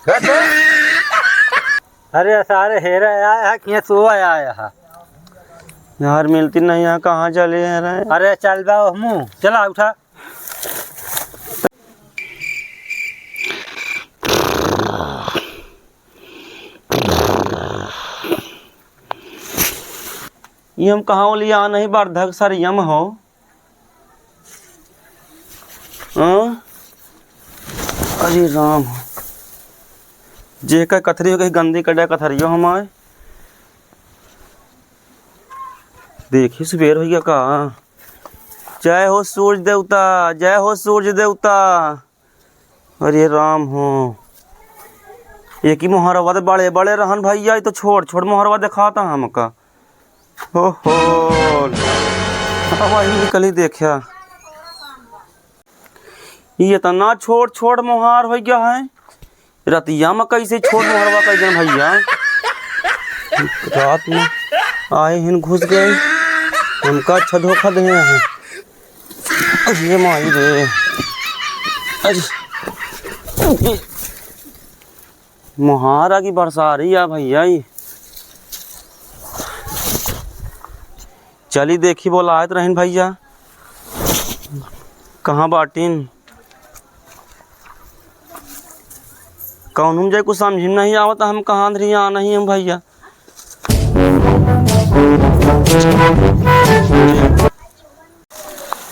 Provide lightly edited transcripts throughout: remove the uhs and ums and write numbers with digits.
अरे सारे हेरा आया है कि सो आया है यार मिलती नहीं है, कहाँ चले रहे? अरे चल जाओ मुँह चला उठा। ये हम कहाँ लिया नहीं बार्धक सर यम हो। अरे राम जे का कथरी हो गई गंदी कड़ा कथरियो हमारे देखी सुबेर हो गया का। जय हो सूरज देवता, जय हो सूरज देवता। अरे राम हो एक ही मोहरवा तो बड़े बड़े रहन भैया, तो छोड़ छोड़ मोहरवा दिखाता हमका। हो वही निकली देखा ये तना छोड़ छोड़ मोहार हो गया है। रतिया में कैसे छोड़ मोहरवा कर जन भैया। रात में आए हिन घुस गए हमका अच्छा धोखा दे हैं। अरे माई रे मोहारा की बरसा रही है भैया। चली देखी बोला आयत रहन भैया कहाँ बाटीन कौन हम जाए कुछ समझ नहीं आवता हम कहाँ अंधरी आना ही हम भैया।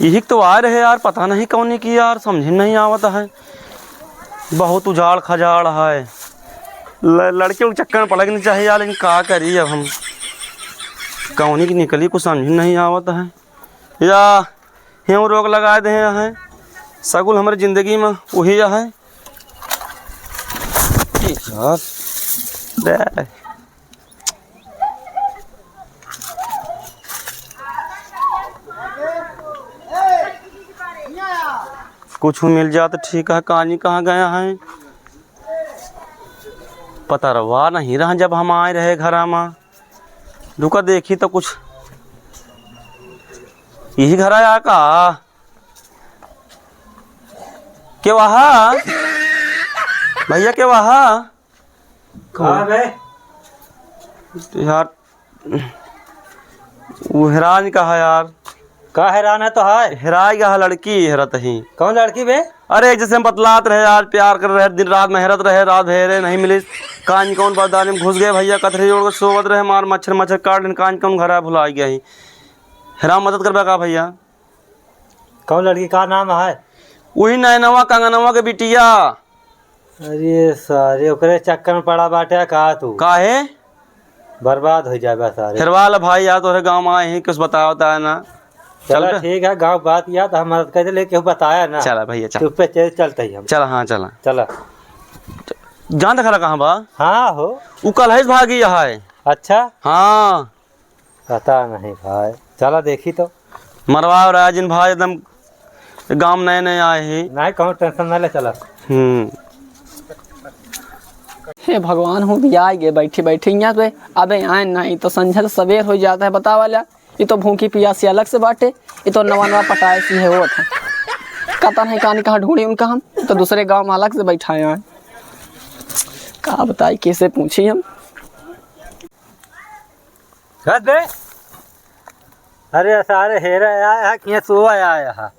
यही तो आ रहे यार, पता नहीं कौन की यार समझ नहीं आवता है। बहुत उजाड़ खजाड़ है, लड़के को चक्कर में पड़ना चाहिए यार, लेकिन क्या करिए अब हम कौन की निकली कुछ समझ नहीं आवता है। या यूँ रोक लगा दे हैं सगुल हमारी ज़िंदगी में वही है। कुछ मिल जाए तो ठीक है, कहानी कहाँ गया है पता रवा नहीं रहा। जब हम आए रहे घर में रुका देखी तो कुछ यही घर आया का के वहाँ भैया के वहाँ यार वो हैरान का है यार। का हैरान है तो है हेराई का लड़की हेरत ही। कौन लड़की बे? अरे जैसे हम बतलात रहे यार, प्यार कर रहे दिन रात में हेरत रहे, रात भेरे नहीं मिली कान कौन बादानी में घुस गए भैया। कथरी जोड़ के सोवत रहे मार मच्छर मच्छर काट कान कौन घर भुला गया ही। हेरा मदद करबा का भैया। कौन लड़की का नाम है? वही नैनवा कंगनवा के बिटिया। अरे सारे ओकरे चक्कर में पड़ा बाटे का तू काहे बर्बाद हो जाएगा सारे। फिरवाल भाई यार तोरे गाँव में आए हैं कुछ बताया होता है ना। चला ठीक है गाँव बात याद हम मदद कर लेके बताया ना। चला भैया चल चुप पे चलते ही हम। चला हाँ चला चला जान देखा कहाँ बा। हाँ हो वो कल है भागी है। अच्छा हाँ पता नहीं भाई, चला देखी तो मरवा रहा जिन भाई एकदम गांव नए नए आए हैं। नहीं कहूँ टेंशन न ले चला। हे भगवान हूँ भी आ गए बैठे बैठे यहाँ पे। अबे आए नहीं तो संझल सवेर हो जाता है बता वाला। ये तो भूखी पियासी अलग से बाटे, ये तो नवा नवा पटाए सी है वो था। कहता नहीं कहानी कहाँ ढूंढी उनका हम तो दूसरे गांव में अलग से बैठा है। कहा बताई कैसे पूछी हम। अरे सारे हेरा आया है कि सो आया है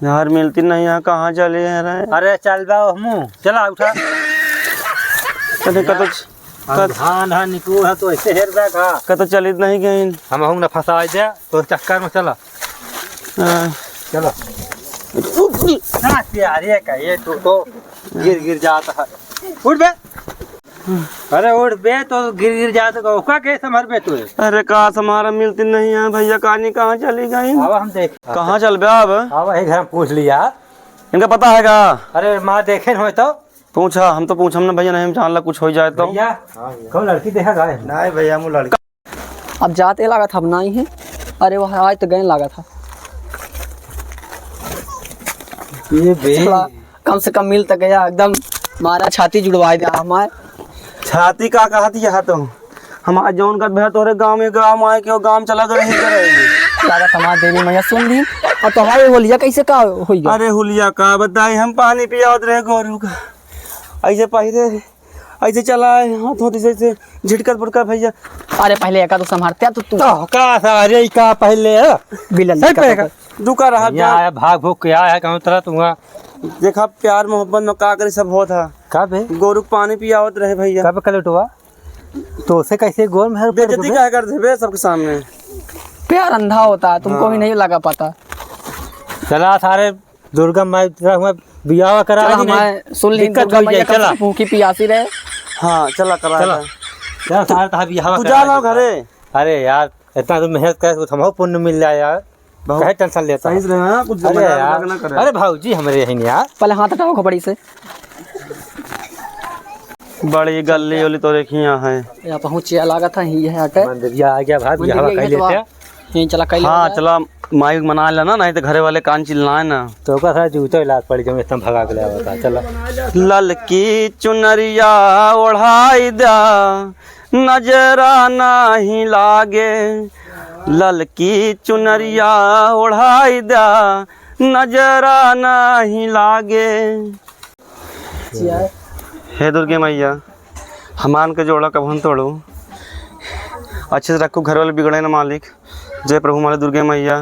यार मिलती नहीं है, कहाँ चले रहे? अरे चल जाओ मुँह चला उठा। हाँ निकलू है तो ऐसे हेर का कत चलित नहीं गए हम हूँ न फंसा दे तो चक्कर में चला। चलो यार का ये तो गिर जाता है। उठ बे, अरे उठ बे तो गिर जाता है के संभर बे तू। अरे कहा हमारा मिलती नहीं है भैया, कहानी कहाँ चली गई? अब हम देख कहाँ चल बे अब? अब वही घर में पूछ लिया इनका पता है का? अरे माँ देखे हो तो पूछा हम तो पूछा हमने भैया नहीं जान ला कुछ हो जाए तो। कौन लड़की देखा गए? नहीं भैया वो लड़की अब जाते लगा था अब नहीं है। अरे वह आज तो गए लगा था ये कम से कम मिल तक गया एकदम मारा छाती जुड़वा दिया हमारे। छाती का कहा थी यहाँ तो हमारा जौन का भैया तोरे गाँव में गाँव आए के गाँव चला कर नहीं करेगी लगा समाज देवी मैया सुन ली। और तुम्हारे होलिया कैसे का हो गया? अरे हुलिया का बताई हम पानी पिया रहे गोरू का। ऐसे पहिरे ऐसे चलाए हाथ होती से झिटकत फुटका भैया। अरे पहले एका तो संभालते तू तू तो का सारे का पहले बिलन सही पे दुका रहा यहाँ आया भाग भूग के आया कहूँ तरह तुआ देखा प्यार मोहब्बत में का करे सब होता। का बे गोरु के पानी पियावत रहे भैया। कब कलटुआ तो उसे कैसे गोर में बेइज्जती क्या करते बे सबके सामने। प्यार अंधा होता है, तुमको भी नहीं लगा पता। चला सारे दुर्गा माई बियाह करा चला दी नहीं। हमारे सुन ली दिक्कत दुर्गा हो मैया जाए, चला। कब भूखी प्यासी रहे। हाँ चला करा चला चला सारे तहा बियाह तू जा लो घरे। अरे यार इतना तो मेहनत कर कुछ हमको पुण्य मिल जाए यार कहे टेंशन लेता सही से रहना कुछ अरे मजाक यार ना करे। अरे भाऊजी हमारे यही यार पहले हाथ हटाओ खपड़ी से। बड़ी गली वाली तो देखिया है। यहाँ पहुँचे लगा था ही है हटे मंदिरिया आ गया भाई बियाह कर लेते हैं यहीं चला कहीं। हाँ चला माइक मना लेना नहीं तो घरे वाले कान चिल्लाए ना। तो का सारा जूतो इलाज पड़ी जब इतना भगा के ले बता चलो ललकी चुनरिया ओढ़ाई दा नजरा नहीं लागे। ललकी चुनरिया ओढ़ाई दा नजरा नहीं लागे। हे दुर्गे मैया हमान के जोड़ा कभन तोड़ू अच्छे से रखो घर वाले बिगड़े ना मालिक। जय प्रभु माले दुर्गे मैया।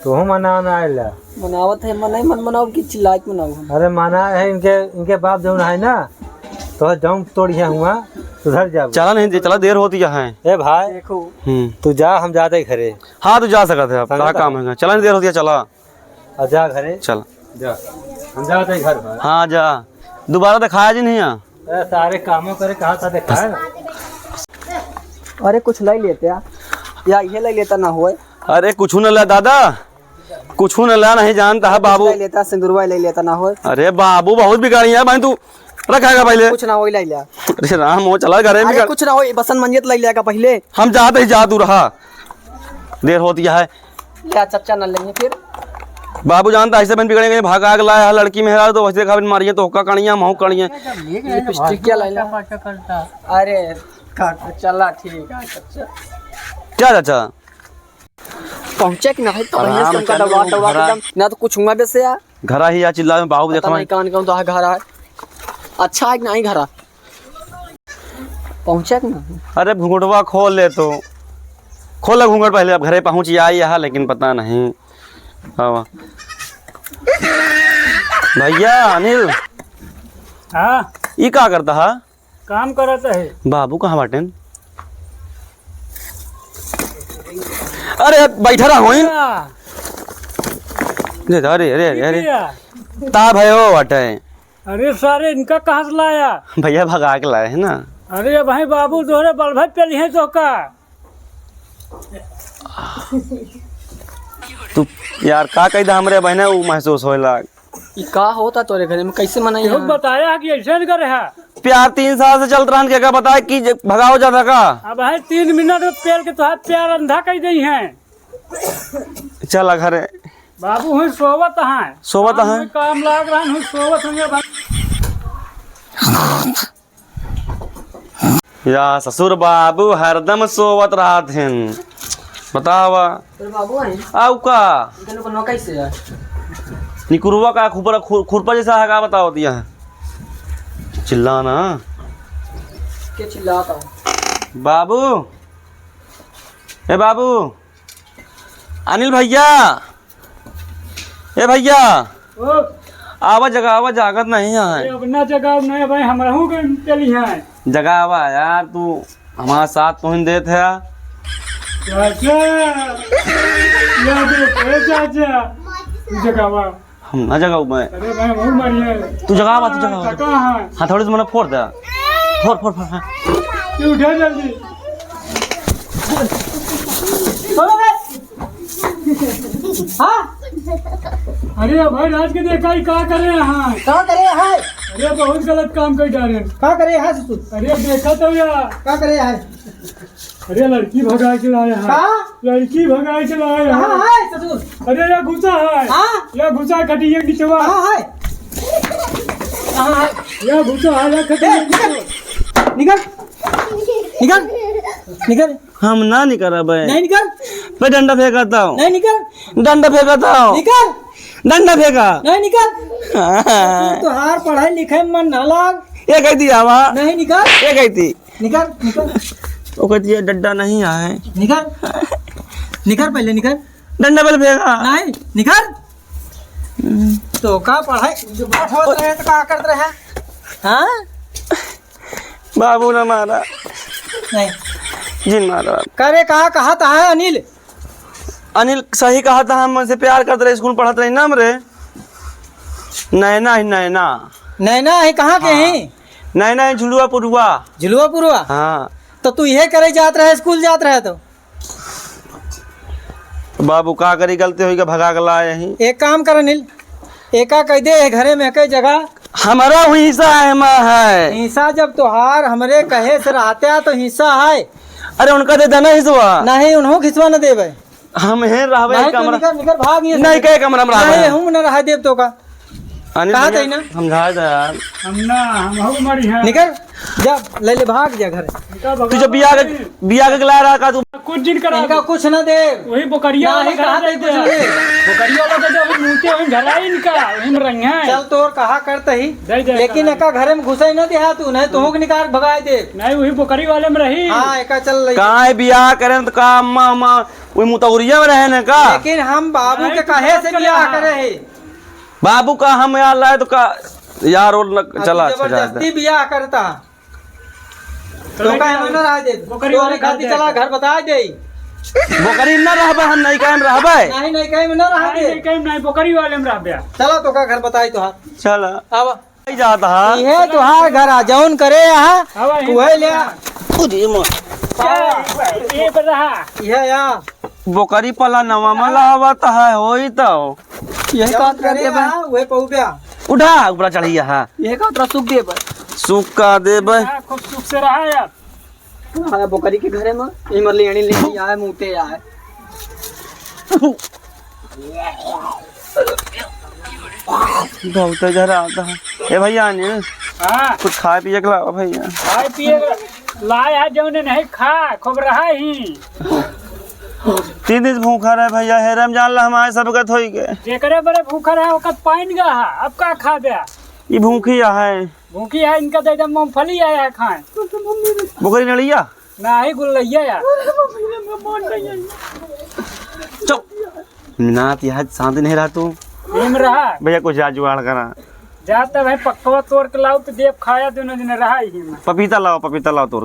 तो मना ना आइला मनावत है मन मन मनाओ कि चिल्ला के मनाओ। अरे माना है इनके बाप जो है ना तो जम तोड़िया हुआ सुधर जा चला नहीं चला देर होती है। ए भाई देखो तू जा हम जाते ही घरे हाँ तू जा सकते अब क्या काम है चला नहीं देर होती है चला और जा घरे चल जा हम जाते ही घर पर हाँ जा दोबारा दिखाया जी नहीं यहाँ। अरे सारे कामों करे कहा था देखा है अरे कुछ ले लेते या ये ले लेता ना होए। अरे कुछ न ला दादा कुछ न ला नहीं जानता है बाबू। ले लेता सिंदूरवा ले लेता ना होए। अरे बाबू बहुत बिगाड़ी है भाई तू रखेगा पहले। कुछ ना हो ले लिया। अरे राम वो चला घरे अरे में कुछ ना हो बसन मंजित ले लिया पहले। हम जाते ही जा तू रहा देर होती है। क्या चच्चा न लेंगे फिर बाबू जानता ऐसे बन बिगड़ेंगे भाग आग लाया लड़की में हेरा तो वैसे खा मारिए तो हुक्का कणिया महू कणिया। लिपस्टिक क्या ले लिया। अरे चला ठीक है चच्चा। क्या चाचा पहुंचे कि ना है तो आराम पहले से चलो, दबा दबा घरा- एकदम ना तो कुछ हुआ वैसे यार। घरा ही या चिल्ला में बाबू देखो नहीं कान कहूं तो घर है अच्छा है कि नहीं घरा पहुंचे कि ना। अरे घूंघटवा खोल ले तो खोला घूंघट पहले अब घरे पहुंच आई है लेकिन पता नहीं। हाँ भैया अनिल हाँ ये क्या करता है काम करता है बाबू कहाँ बाटे। अरे बैठा रहा हूँ अरे अरे अरे ता भयो बाटे। अरे सारे इनका कहाँ से लाया भैया भगा के लाए है ना। अरे भाई बाबू दोहरे बल भाई पे लिए तो का तू यार का कही था हमरे बहने वो महसूस होला। ये का होता तोरे घरे में कैसे मनाई है। बताया कि ऐसे करे है प्यार 3 साल से चल रहा है क्या बताया कि भगाओ जाता का। अब भाई 3 मिनट में पेड़ के तो प्यार अंधा कर दी है। चल घरे बाबू हुई सोवत है सोवत है काम लाग रहा है सोवत होंगे भाई। या ससुर बाबू हरदम सोवत रहा थे बतावा तेरे बाबू है आउ का इतने को नौकरी से है निकुरवा का खुरपा जैसा है का बताओ दिया है चिल्लाना के चिल्लाता है। बाबू ए बाबू अनिल भैया ए भैया आवा जागत नहीं है अपना जगह नहीं भाई हम रहूं के लिए है जगह आवा यार तू हमारा साथ तो ही देते है। चाचा या दे चाचा जगह हम ना जगह मैं अरे भाई बहुत बढ़िया तू जगह आवा तू जगह कहाँ है हाँ थोड़ी सी मैंने फोड़ दे फोड़ हाँ। तू उठा जल्दी अरे भाई राज के देखा ही क्या करे यहाँ क्या करे है अरे बहुत गलत काम कर जा रहे हैं क्या करे है ससुर अरे देखा तो यार क्या करे है अरे लड़की भगाए चला है लड़की भगाए चला है है ससुर अरे यह घुसा है यह घुसा खटिया निचवा है यह घुसा है यह खटिया निकल निकल निकल हम ना नहीं करा भाई नहीं निकल मैं डंडा फेंकाता हूँ नहीं निकल डंडा फेंकाता हूँ निकल डंडा फेंका नहीं निकल तो हार पढ़ाई लिखाई मन ना लाग ये कहती आवा नहीं निकल ये कहती निकल निकल वो कहती है डड्डा नहीं आए निकल निकल पहले निकल डंडा बल फेंका नहीं निकल तो का पढ़ाई जो बात होत रहे तो का करते रहे हाँ बाबू ने मारा नहीं जिन मारा करे कहा था है अनिल अनिल सही कहा था हम मुझसे प्यार करते रहे स्कूल पढ़ाते रहे ना हमरे नैना ही नैना नैना है कहाँ के हैं नैना ही झुलुआ पुरुआ झुलुआ पुरवा हाँ तो तू यह करे जात रहे स्कूल जात रहे तो बाबू का करी गलती हुई का भगा के लाए यहीं एक काम कर अनिल एका कह दे घरे में कई जगह हमारा हुई हिस्सा है माँ है हिस्सा जब त्योहार हमरे कहे से रहते हैं तो हिस्सा है अरे उनका दे देना हिस्सा नहीं उन्हों खिंचवा न देवे हम हैं रहबे नहीं तो कमरा निकल निकल भाग ये नहीं कहे कमरा में रहबे नहीं हूं न रहा देव तो का अनिल कहा भैया, था ना? समझा दे यार निकल जा ले ले भाग जा घर तू जब बिया के ला रहा का तू कुछ दिन करा इनका कुछ न दे वही बोकरिया वाला नहीं कहा घर था कुछ दे बोकरिया वाला दे वही मूते वही घर आई इनका वही रंग है चल तोर कहा करते ही दे दे लेकिन एका घरे में घुसे न दिया तू नहीं तो निकाल भगाए दे नहीं वही बोकरी वाले में रही हाँ एका चल रही कहाँ है बिया करें तो का अम्मा अम्मा वही मुतौरिया में रहे न का लेकिन हम बाबू के कहे से ब्याह करे है बाबू का हम यार लाए तो का यार और चला अच्छा जा जबरदस्ती ब्याह करता तो का हम न रह दे बोकरी वाले तो खाती चला घर बता दे बोकरी न रहबे हम नहीं कायम रहबे नहीं नहीं कहीं में न रह नहीं दे नहीं कहीं नहीं बोकरी वाले में रह गया चला तो का घर बताई तो हाथ चल अब नहीं जाता है ये तुहार घर आ जौन करे यहाँ हवा ही वही ले आ। अरे माँ ये पर रहा यह या बोकरी पला नवा मला आवत है होई तो यही बात करे वही पहु प्या उठा ऊपर चढ़िया है यही का तरह सुख दे पर सूख का देबे हाँ, खूब सुख से रहा यार आया बोकरी के घरे में ई मरली अणी ले आए मुते आए बहुत जरा आता है ए भैया अनिल हाँ कुछ खाए पिए के लाओ भैया खाए पिए लाए है जो नहीं खा खूब रहा ही 3 दिन भूखा रहे भैया हे रमजान ला हमारे सब गत होई के जेकरे बड़े भूखा रहा वक्त पाइन गा है अब का खा गया ये भूखी है भूखी है इनका तो एकदम मूंगफली आया है खाए बोकरी नड़िया ना ही गुल्लैया यार चुप नात यार शांति नहीं रहा तू हिम रहा भैया कुछ जा जुगाड़ करा जाता भाई पक्का तोड़ के लाओ तो देव खाया दोनों दिन रहा ही में पपीता लाओ तोड़